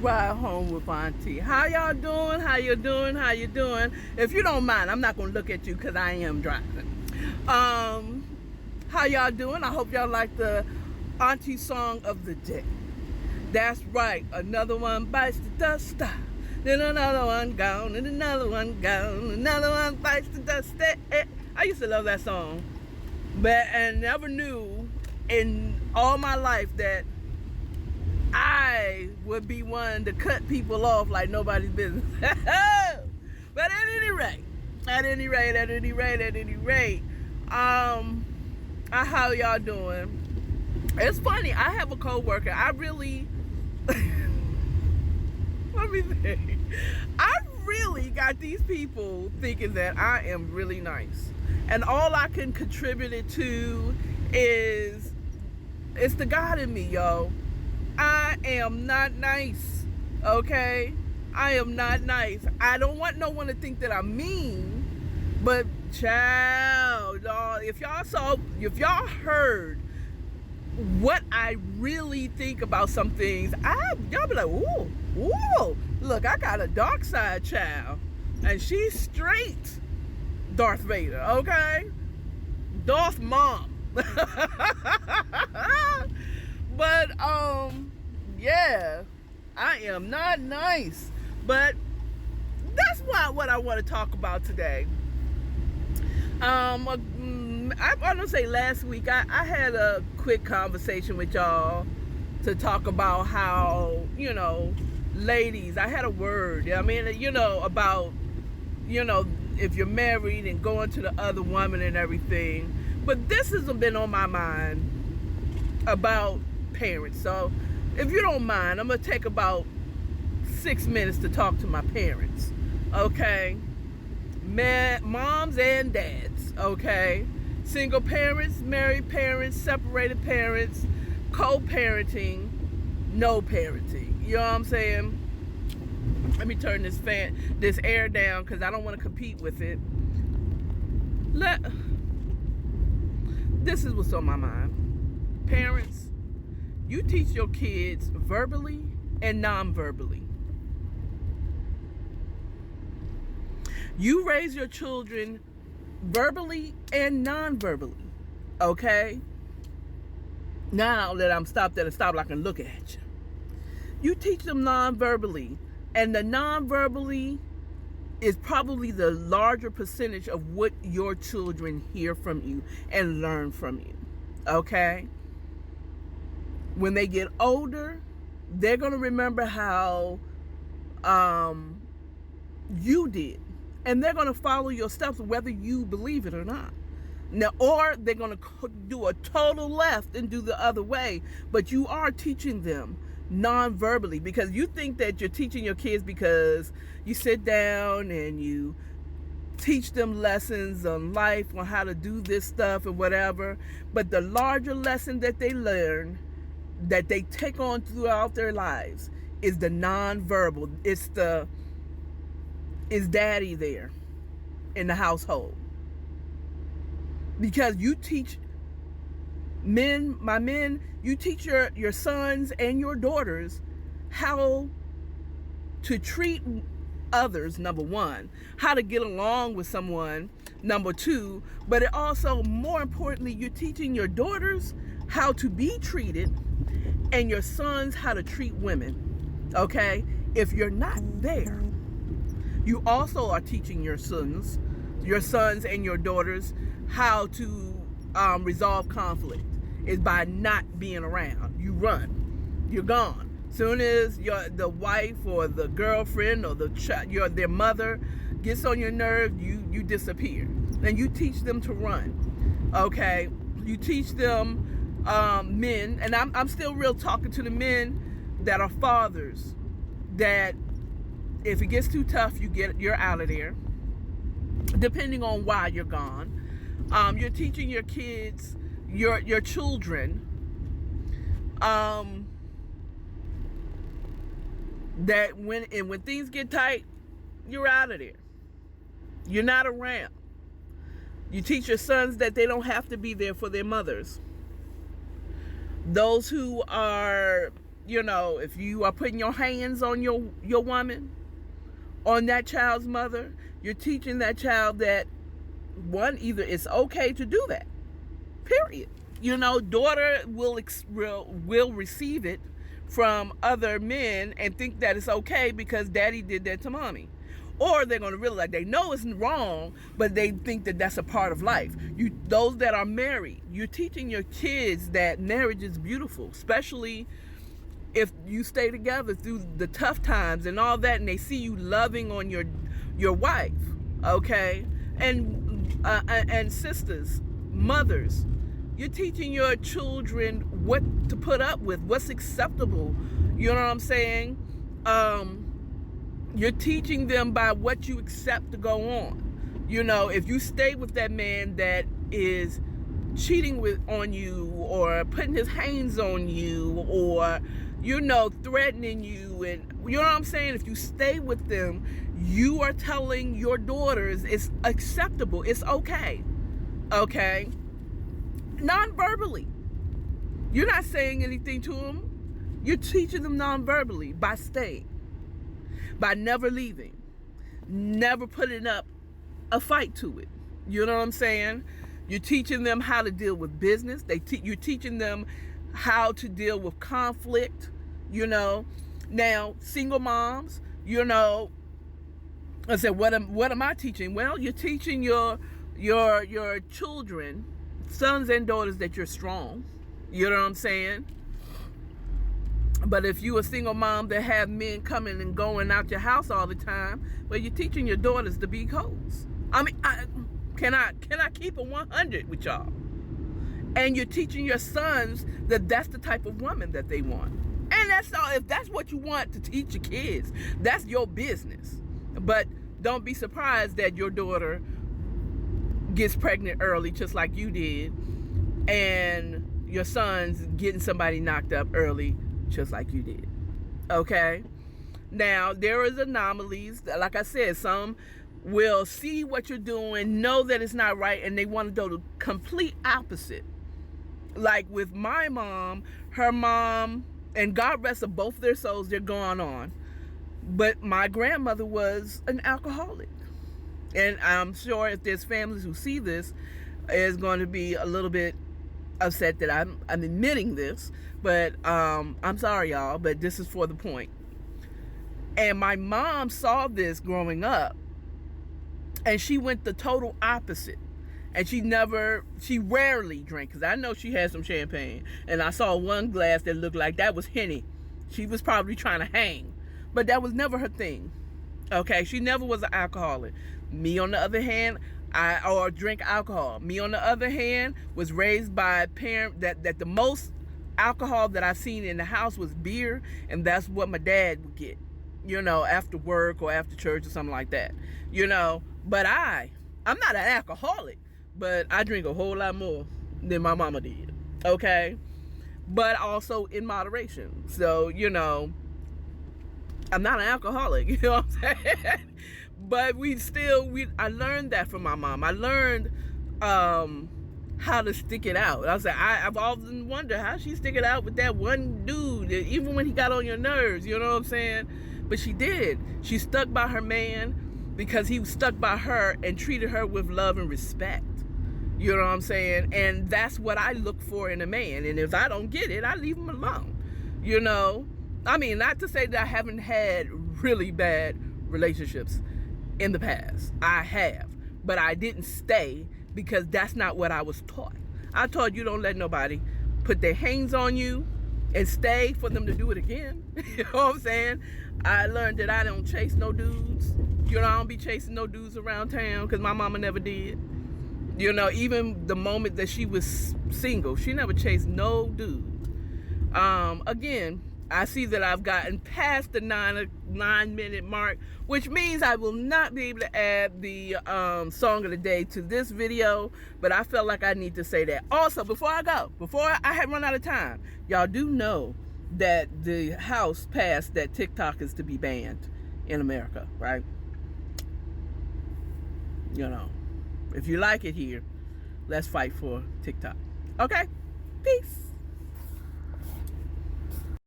Ride home with Auntie. How y'all doing? How you doing? How you doing? If you don't mind, I'm not gonna look at you because I am driving. How y'all doing? I hope y'all like the Auntie song of the day. That's right. Another one bites the dust. Then another one gone, and another one gone, another one bites the dust. I used to love that song, but I never knew in all my life that I would be one to cut people off like nobody's business. But at any rate, how y'all doing? It's funny. I have a coworker. I really, let me think. I really got these people thinking that I am really nice, and all I can contribute it to is it's the God in me, yo. I am not nice, okay? I am not nice. I don't want no one to think that I'm mean, but child, if y'all heard what I really think about some things, y'all be like, ooh, look, I got a dark side, child, and she's straight Darth Vader, okay? Darth Mom. But yeah, I am not nice. But that's what I want to talk about today. I'm gonna say last week I had a quick conversation with y'all to talk about how, ladies, I had a word. I mean, about, if you're married and going to the other woman and everything. But this has been on my mind about parents. So if you don't mind, I'm gonna take about 6 minutes to talk to my parents, okay? Moms and dads, okay? Single parents, married parents, separated parents, co-parenting, no parenting. You know what I'm saying? Let me turn this air down because I don't want to compete with it. This is what's on my mind. Parents, you teach your kids verbally and non-verbally. You raise your children verbally and non-verbally, okay? Now that I'm stopped at a stop, I can look at you. You teach them non-verbally, and the non-verbally is probably the larger percentage of what your children hear from you and learn from you, okay? When they get older, they're going to remember how you did. And they're going to follow your steps whether you believe it or not. Now, or they're going to do a total left and do the other way. But you are teaching them non-verbally, because you think that you're teaching your kids because you sit down and you teach them lessons on life, on how to do this stuff and whatever. But the larger lesson that they learn, that they take on throughout their lives, is the non-verbal. Is daddy there in the household? Because you teach my men, you teach your sons and your daughters how to treat others, number one, how to get along with someone, number two, but it also, more importantly, you're teaching your daughters how to be treated and your sons how to treat women, okay? If you're not there, you also are teaching your sons and your daughters how to resolve conflict. Is by not being around. You run. You're gone. Soon as the wife or the girlfriend or their mother gets on your nerve, you disappear. And you teach them to run. Okay? You teach them, men, and I'm still real talking to the men that are fathers, that if it gets too tough, you're out of there. Depending on why you're gone. You're teaching your kids, your children, that when things get tight, you're out of there. You're not around. You teach your sons that they don't have to be there for their mothers. Those who are if you are putting your hands on your woman, on that child's mother, you're teaching that child that, one, either it's okay to do that, period. Daughter will receive it from other men and think that it's okay because daddy did that to mommy. Or they're going to realize they know it's wrong, but they think that that's a part of life. Those that are married, you're teaching your kids that marriage is beautiful, especially if you stay together through the tough times and all that, and they see you loving on your wife, okay? And sisters, mothers, you're teaching your children what to put up with, what's acceptable. You know what I'm saying? You're teaching them by what you accept to go on. If you stay with that man that is cheating on you, or putting his hands on you, or threatening you, and you know what I'm saying, if you stay with them, you are telling your daughters it's acceptable, it's okay, non-verbally. You're not saying anything to them, you're teaching them non-verbally by staying, by never leaving, never putting up a fight to it. You know what I'm saying? You're teaching them how to deal with business. You're teaching them how to deal with conflict. Now single moms, I said, what am I teaching? Well, you're teaching your children, sons and daughters, that you're strong. You know what I'm saying? But if you a single mom that have men coming and going out your house all the time, well, you're teaching your daughters to be hoes. I mean, can I keep a 100 with y'all? And you're teaching your sons that that's the type of woman that they want. And that's all. If that's what you want to teach your kids, that's your business. But don't be surprised that your daughter gets pregnant early, just like you did, and your son's getting somebody knocked up early, just like you did. Okay? Now, there is anomalies. Like I said, some will see what you're doing, know that it's not right, and they want to go the complete opposite. Like with my mom, her mom, and God rest of both their souls, they're gone on. But my grandmother was an alcoholic. And I'm sure if there's families who see this, is going to be a little bit upset that I'm admitting this. But I'm sorry, y'all, but this is for the point. And my mom saw this growing up, and she went the total opposite. And she rarely drank, because I know she had some champagne. And I saw one glass that looked like that was Henny. She was probably trying to hang. But that was never her thing. Okay, she never was an alcoholic. Me, on the other hand, or drink alcohol. Me, on the other hand, was raised by a parent that the most alcohol that I've seen in the house was beer. And that's what my dad would get, after work or after church or something like that. But I'm not an alcoholic. But I drink a whole lot more than my mama did, okay? But also in moderation. So, I'm not an alcoholic, you know what I'm saying? But I learned that from my mom. I learned how to stick it out. I've often wondered how she stick it out with that one dude, even when he got on your nerves, you know what I'm saying? But she did. She stuck by her man because he was stuck by her and treated her with love and respect. You know what I'm saying? And that's what I look for in a man. And if I don't get it, I leave him alone. I mean, not to say that I haven't had really bad relationships in the past. I have. But I didn't stay because that's not what I was taught. I taught you don't let nobody put their hands on you and stay for them to do it again. You know what I'm saying? I learned that I don't chase no dudes. I don't be chasing no dudes around town because my mama never did. Even the moment that she was single, she never chased no dude. Again, I see that I've gotten past the 9-minute mark, which means I will not be able to add the song of the day to this video, but I felt like I need to say that. Also, before I had run out of time, y'all do know that the House passed that TikTok is to be banned in America, right? If you like it here, let's fight for TikTok. Okay? Peace.